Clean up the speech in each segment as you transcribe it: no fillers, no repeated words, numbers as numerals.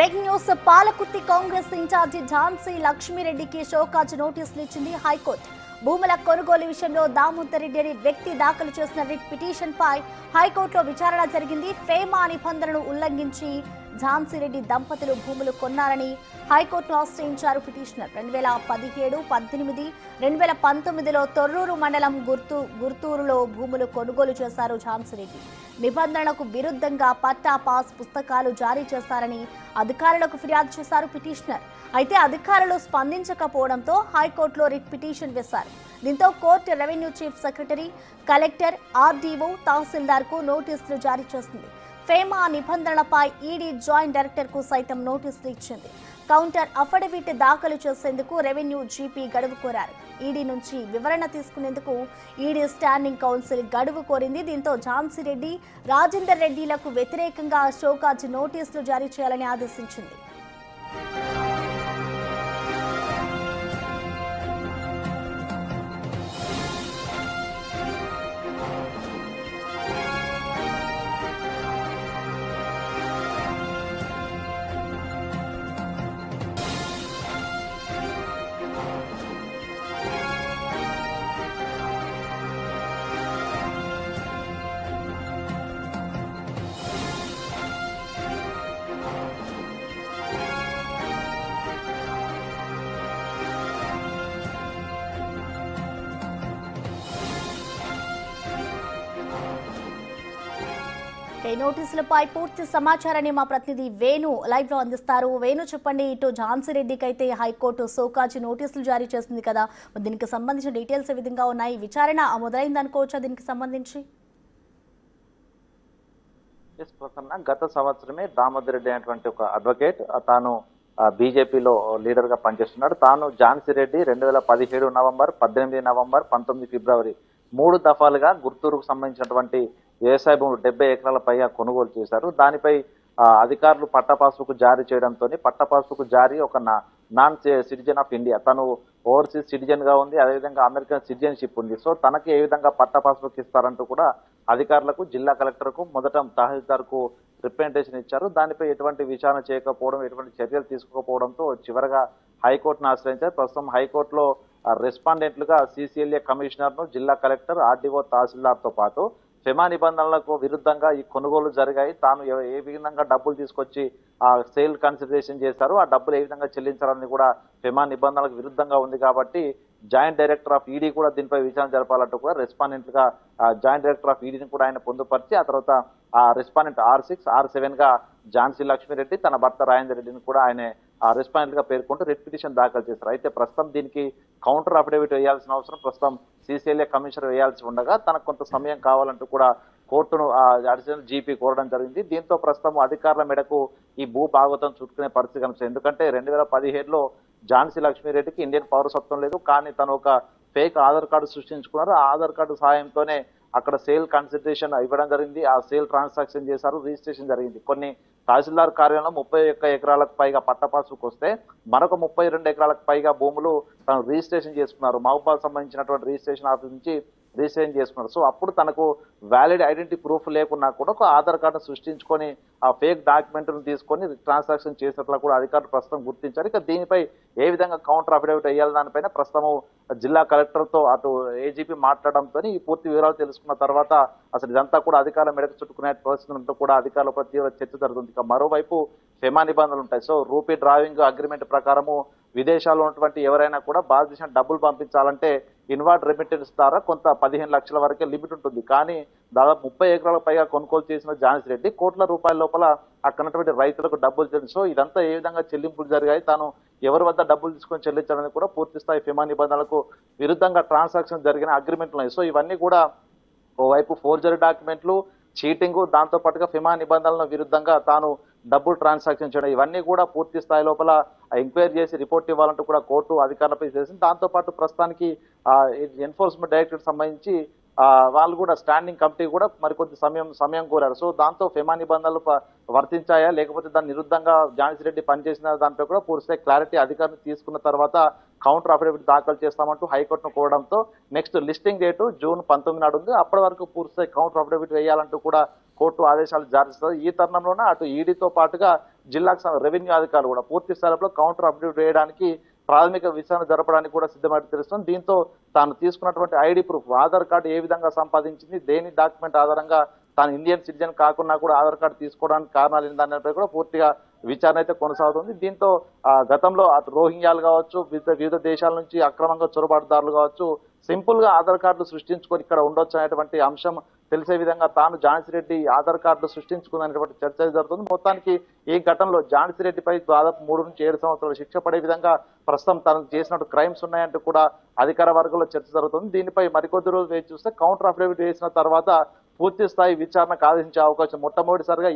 Breaking news Palakurthi Congress incharge Jhansi లక్ష్మీరెడ్డికి show cause నోటీసులు ఇచ్చింది హైకోర్టు. భూముల కొనుగోలు విషయంలో దామోదర్ రెడ్డి అనే వ్యక్తి దాఖలు చేసిన రిట్ పిటిషన్ పై హైకోర్టులో విచారణ జరిగింది. ఫేమా నిబంధనలను ఉల్లంఘించి ఝాన్సీ రెడ్డి దంపతులు భూములు కొన్నారని హైకోర్టును ఆశ్రయించారు పిటిషనర్. 2017, 18, 2019లో తొర్రూరు మండలం గుర్తూరులో భూములు కొనుగోలు చేశారు ఝాన్సీ రెడ్డి. నిబంధనలకు విరుద్ధంగా పట్టా పాస్ పుస్తకాలు జారీ చేశారని అధికారులకు ఫిర్యాదు చేశారు పిటిషనర్. అయితే అధికారులు స్పందించకపోవడంతో హైకోర్టులో రిట్ పిటిషన్ వేశారు. దీంతో court revenue chief secretary, collector, RDO, తహసీల్దార్కు నోటీసులు జారీ చేసింది. ఫేమా నిబంధనలపై ఈడీ జాయింట్ డైరెక్టర్కు సైతం నోటీసులు ఇచ్చింది. కౌంటర్ అఫిడవిట్ దాఖలు చేసేందుకు రెవెన్యూ జీపీ గడువు కోరారు. ఈడీ నుంచి వివరణ తీసుకునేందుకు ఈడీ స్టాండింగ్ కౌన్సిల్ గడువు కోరింది. దీంతో ఝాన్సీ రెడ్డి, రాజేందర్ రెడ్డిలకు వ్యతిరేకంగా షోకాజ్ నోటీసులు జారీ చేయాలని ఆదేశించింది. నోటీసులపై పూర్తి సమాచారాన్ని మా ప్రతినిధి వేణు లైవ్ లో అందిస్తారు. వేణు, చెప్పండి. ఇటు ఝాన్సీ రెడ్డికి అయితే హైకోర్టు షోకాజ్ నోటీసులు జారీ చేసింది కదా, దీనికి సంబంధించిన డీటెయిల్స్ ఏ విధంగా ఉన్నాయి? విచారణ మొదలైంది అనుకోవచ్చా దీనికి సంబంధించి? గత సంవత్సరమే దామోదర్ రెడ్డి అనేటువంటి ఒక అడ్వకేట్, తాను బీజేపీలో లీడర్ గా పనిచేస్తున్నాడు. తాను ఝాన్సీ రెడ్డి 2017 నవంబర్, 18 నవంబర్, 19 ఫిబ్రవరి 3 దఫాలుగా గుర్తూరుకు సంబంధించినటువంటి వ్యవసాయ భూములు 70 ఎకరాల పైగా కొనుగోలు చేశారు. దానిపై అధికారులు పట్టా పాస్బుక్ జారీ చేయడంతో పట్టా పాస్బుక్ జారీ ఒక నాన్ సిటిజన్ ఆఫ్ ఇండియా, తను ఓవర్సీస్ సిటిజన్ గా ఉంది, అదేవిధంగా అమెరికన్ సిటిజన్షిప్ ఉంది. సో తనకి ఏ విధంగా పట్టా పాస్బుక్ ఇస్తారంటూ కూడా అధికారులకు, జిల్లా కలెక్టర్కు, మొదట తహసీల్దార్కు రిప్రజెంటేషన్ ఇచ్చారు. దానిపై ఎటువంటి విచారణ చేయకపోవడం, ఎటువంటి చర్యలు తీసుకోకపోవడంతో చివరగా హైకోర్టును ఆశ్రయించారు. ప్రస్తుతం హైకోర్టులో రెస్పాండెంట్లుగా సిసిఎల్ఏ కమిషనర్ ను, జిల్లా కలెక్టర్, ఆర్డీఓ, తహసీల్దార్ తో పాటు ఫెమా నిబంధనలకు విరుద్ధంగా ఈ కొనుగోలు జరిగాయి, తాను ఏ విధంగా డబ్బులు తీసుకొచ్చి ఆ సేల్ కన్సిడరేషన్ చేశారు, ఆ డబ్బులు ఏ విధంగా చెల్లించాలని కూడా ఫెమా నిబంధనలకు విరుద్ధంగా ఉంది కాబట్టి జాయింట్ డైరెక్టర్ ఆఫ్ ఈడీ కూడా దీనిపై విచారణ జరపాలంటూ కూడా రెస్పాండెంట్ గా జాయింట్ డైరెక్టర్ ఆఫ్ ఈడీని కూడా ఆయన పొందుపరిచి ఆ తర్వాత ఆ రెస్పాండెంట్ R6, R7 గా ఝాన్సీ లక్ష్మీరెడ్డి, తన భర్త రాజేందర్ రెడ్డిని కూడా ఆయన రెస్పాండెంట్ గా పేర్కొంటూ రిట్ పిటిషన్ దాఖలు చేశారు. అయితే ప్రస్తుతం దీనికి కౌంటర్ అఫిడవిట్ వేయాల్సిన అవసరం ప్రస్తుతం సిసిఎల్ఏ కమిషనర్ వేయాల్సి ఉండగా తనకు కొంత సమయం కావాలంటూ కూడా కోర్టును అడిషనల్ జీపీ కోరడం జరిగింది. దీంతో ప్రస్తుతం అధికారుల మేరకు ఈ భూ భాగవతం చుట్టుకునే పరిస్థితి కనిపిస్తుంది. ఎందుకంటే 2017లో ఝాన్సీ లక్ష్మీరెడ్డికి ఇండియన్ పౌరసత్వం లేదు, కానీ తను ఒక ఫేక్ ఆధార్ కార్డు సృష్టించుకున్నారు. ఆ ఆధార్ కార్డు సహాయంతోనే అక్కడ సేల్ కన్సిడరేషన్ ఇవ్వడం జరిగింది, ఆ సేల్ ట్రాన్సాక్షన్ చేశారు, రిజిస్ట్రేషన్ జరిగింది. కొన్ని తహసీల్దార్ కార్యాలయంలో 31 ఎకరాలకు పైగా పట్టా పాస్బుక్ వస్తే మరొక 32 ఎకరాలకు పైగా భూములు తను రిజిస్ట్రేషన్ చేసుకున్నారు. మహబూబాద్ సంబంధించినటువంటి రిజిస్ట్రేషన్ ఆఫీస్ నుంచి రిజిస్ట్రేషన్ చేసుకున్నారు. సో అప్పుడు తనకు వ్యాలిడ్ ఐడెంటిటీ ప్రూఫ్ లేకున్నా కూడా ఒక ఆధార్ కార్డును సృష్టించుకొని ఆ ఫేక్ డాక్యుమెంట్ను తీసుకొని ట్రాన్సాక్షన్ చేసినట్లు కూడా అధికారులు ప్రస్తుతం గుర్తించారు. ఇక దీనిపై ఏ విధంగా కౌంటర్ అఫిడవిట్ వేయాలి దానిపైన ప్రస్తుతం జిల్లా కలెక్టర్తో అటు ఏజీపీ మాట్లాడడంతో ఈ పూర్తి వివరాలు తెలుసుకున్న తర్వాత అసలు ఇదంతా కూడా అధికారుల మేరకు చుట్టుకునే పరిస్థితులతో కూడా అధికారులపై తీవ్ర చర్చ జరుగుతుంది. ఇక మరోవైపు ఫెమా నిబంధనలు ఉంటాయి. సో రూపీ డ్రావింగ్ అగ్రిమెంట్ ప్రకారము విదేశాల్లో ఉన్నటువంటి ఎవరైనా కూడా భారతదేశం డబ్బులు పంపించాలంటే ఇన్వార్డ్ రెమిటెన్స్ ద్వారా కొంత 15 లక్షల వరకే లిమిట్ ఉంటుంది. కానీ దాదాపు 30 ఎకరాల పైగా కొనుగోలు చేసిన ఝాన్సీ రెడ్డి కోట్ల రూపాయల లోపల అక్కడటువంటి రైతులకు డబ్బులు చెల్లించి, సో ఇదంతా ఏ విధంగా చెల్లింపులు జరిగాయి, తాను ఎవరి వద్ద డబ్బులు తీసుకొని చెల్లించాలని కూడా పూర్తి స్థాయి ఫెమా నిబంధనలకు విరుద్ధంగా ట్రాన్సాక్షన్ జరిగిన అగ్రిమెంట్లు ఉన్నాయి. సో ఇవన్నీ కూడా ఓవైపు ఫోర్జరీ డాక్యుమెంట్లు, చీటింగ్, దాంతో పాటుగా ఫెమా నిబంధనల విరుద్ధంగా తాను డబ్బులు ట్రాన్సాక్షన్ చేయడం, ఇవన్నీ కూడా పూర్తి స్థాయి లోపల ఎంక్వైరీ చేసి రిపోర్ట్ ఇవ్వాలంటూ కూడా కోర్టు అధికారులపై చేసింది. దాంతో పాటు ప్రస్తుతానికి ఎన్ఫోర్స్మెంట్ డైరెక్టరేట్ సంబంధించి వాళ్ళు కూడా స్టాండింగ్ కమిటీ కూడా మరికొద్ది సమయం కోరారు. సో దాంతో ఫెమా నిబంధనలు వర్తించాయా లేకపోతే దాని విరుద్ధంగా ఝాన్సీ రెడ్డి పనిచేసిన దాంట్లో కూడా పూర్తి క్లారిటీ అధికారులు తీసుకున్న తర్వాత కౌంటర్ అఫిడవిట్ దాఖలు చేస్తామంటూ హైకోర్టును కోరడంతో నెక్స్ట్ లిస్టింగ్ డేటు జూన్ 19 నాడు ఉంది. అప్పటి వరకు పూర్తి కౌంటర్ అఫిడవిట్ వేయాలంటూ కూడా కోర్టు ఆదేశాలు జారీ చేస్తారు. ఈ తరుణంలోనే అటు ఈడీతో పాటుగా జిల్లాకు రెవెన్యూ అధికారులు కూడా పూర్తి స్థాయిలో కౌంటర్ అఫిడవిట్ వేయడానికి ప్రాథమిక విచారణ జరపడానికి కూడా సిద్ధమైనట్టు తెలుస్తుంది. దీంతో తాను తీసుకున్నటువంటి ఐడి ప్రూఫ్ ఆధార్ కార్డు ఏ విధంగా సంపాదించింది, దేని డాక్యుమెంట్ ఆధారంగా తాను ఇండియన్ సిటిజన్ కాకుండా కూడా ఆధార్ కార్డు తీసుకోవడానికి కారణాలు ఏంటనేది కూడా పూర్తిగా విచారణ అయితే కొనసాగుతుంది. దీంతో గతంలో అటు రోహింగ్యాలు కావచ్చు, వివిధ దేశాల నుంచి అక్రమంగా చొరబాటుదారులు కావచ్చు సింపుల్ గా ఆధార్ కార్డులు సృష్టించుకొని ఇక్కడ ఉండొచ్చు అనేటువంటి అంశం తెలిసే విధంగా తాను ఝాన్సీ రెడ్డి ఆధార్ కార్డులు సృష్టించుకుందనేటువంటి చర్చ జరుగుతుంది. మొత్తానికి ఈ ఘటనలో ఝాన్సీ రెడ్డిపై దాదాపు 3 నుంచి 7 సంవత్సరాల శిక్ష పడే విధంగా ప్రస్తుతం తనకు చేసినట్టు క్రైమ్స్ ఉన్నాయంటూ కూడా అధికార వర్గంలో చర్చ జరుగుతుంది. దీనిపై మరికొద్ది రోజులు వేచి చూస్తే కౌంటర్ అఫిడవిట్ వేసిన తర్వాత పూర్తి స్థాయి విచారణకు ఆదేశించే అవకాశం మొట్టమొదటిసారిగా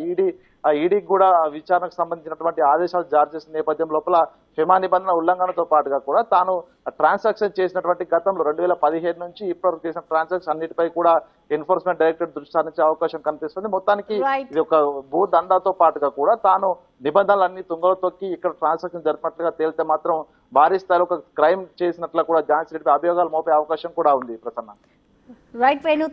ఈడీకి కూడా విచారణకు సంబంధించినటువంటి ఆదేశాలు జారీ చేసిన నేపథ్యం లోపల ఫెమా నిబంధన ఉల్లంఘనతో పాటుగా కూడా తాను ట్రాన్సాక్షన్ చేసినటువంటి గతంలో 2017 నుంచి ఇప్పటివరకు చేసిన ట్రాన్సాక్షన్ అన్నిటిపై కూడా ఎన్ఫోర్స్మెంట్ డైరెక్టరేట్ దృష్టి సారించే అవకాశం కనిపిస్తుంది. మొత్తానికి ఇది ఒక భూ దందాతో పాటుగా కూడా తాను నిబంధనలన్నీ తుంగలో తొక్కి ఇక్కడ ట్రాన్సాక్షన్ జరిపినట్లుగా తేలితే మాత్రం భారీ స్థాయిలో ఒక క్రైమ్ చేసినట్లు కూడా ఝాన్సీ రెడ్డి అభియోగాలు మోపే అవకాశం కూడా ఉంది. ప్రసన్న. రైట్ వేణు.